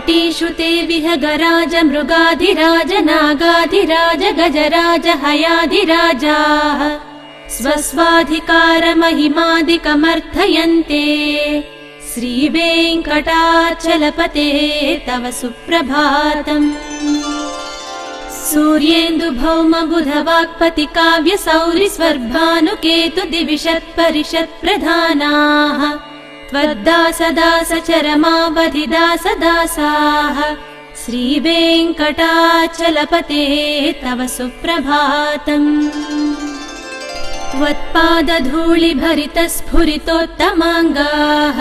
टीषु ते विहगराज मृगाधिराज नागाधिराज गजराज हयाधिराजाः स्वस्वाधिकारमहिमादिकमर्थयन्ते श्रीवेङ्कटाचलपते तव सुप्रभातम्। सूर्येन्दुभौमबुधवाक्पति काव्यसौरिस्वर्भानुकेतु दिविषत्परिषत्प्रधानाः त्वद्दासदासचरमावधिदासदासाः श्रीवेङ्कटाचलपते तव सुप्रभातम्। त्वत्पादधूलिभरितस्फुरितोत्तमाङ्गाः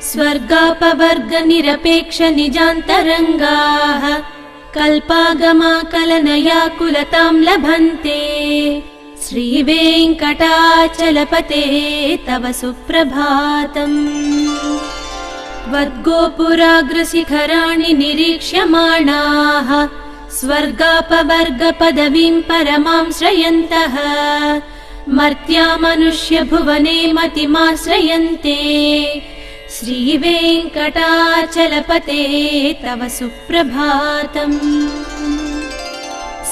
स्वर्गापवर्गनिरपेक्षनिजान्तरङ्गाः कल्पागमाकलनयाकुलतां लभन्ते श्रीवेङ्कटाचलपते तव सुप्रभातम्। त्वद्गोपुराग्रशिखराणि निरीक्ष्यमाणाः स्वर्गापवर्गपदवीं परमां श्रयन्तः मर्त्या मनुष्यभुवने मतिमाश्रयन्ते श्रीवेङ्कटाचलपते तव सुप्रभातम्।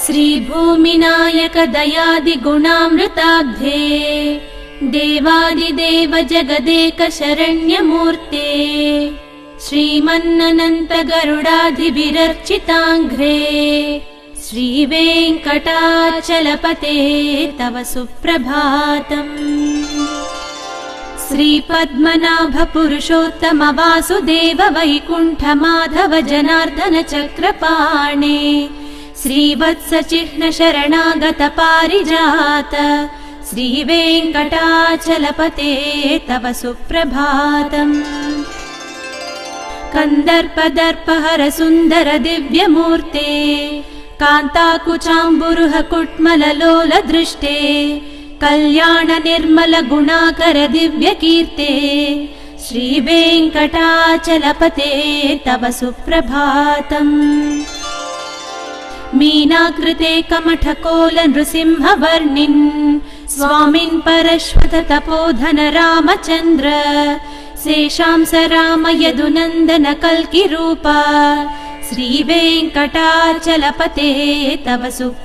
श्रीभूमिनायक दयादिगुणामृताब्धे देवादिदेव जगदेक शरण्यमूर्ते श्रीमन्ननन्त गरुडाधिभिरर्चिताङ्घ्रे श्रीवेङ्कटाचलपते तव सुप्रभातम्। श्रीपद्मनाभ पुरुषोत्तम वासुदेव वैकुण्ठ माधव जनार्दन चक्रपाणे श्रीवत्स चिह्न शरणागत पारिजात श्रीवेङ्कटाचलपते तव सुप्रभातम्। कन्दर्पदर्पहर सुन्दर दिव्यमूर्ते कान्ताकुचाम्बुरुह कुट्मललोल दृष्टे कल्याण निर्मल गुणाकर दिव्यकीर्ते श्रीवेङ्कटाचलपते तव सुप्रभातम्। मीनाकृते कमठकोल नृसिंहवर्णिन् स्वामिन् परश्वत तपोधन रामचन्द्र शेषांस राम यदुनन्दन कल्किरूपा श्रीवेङ्कटाचलपते तव सुप्रभातम्।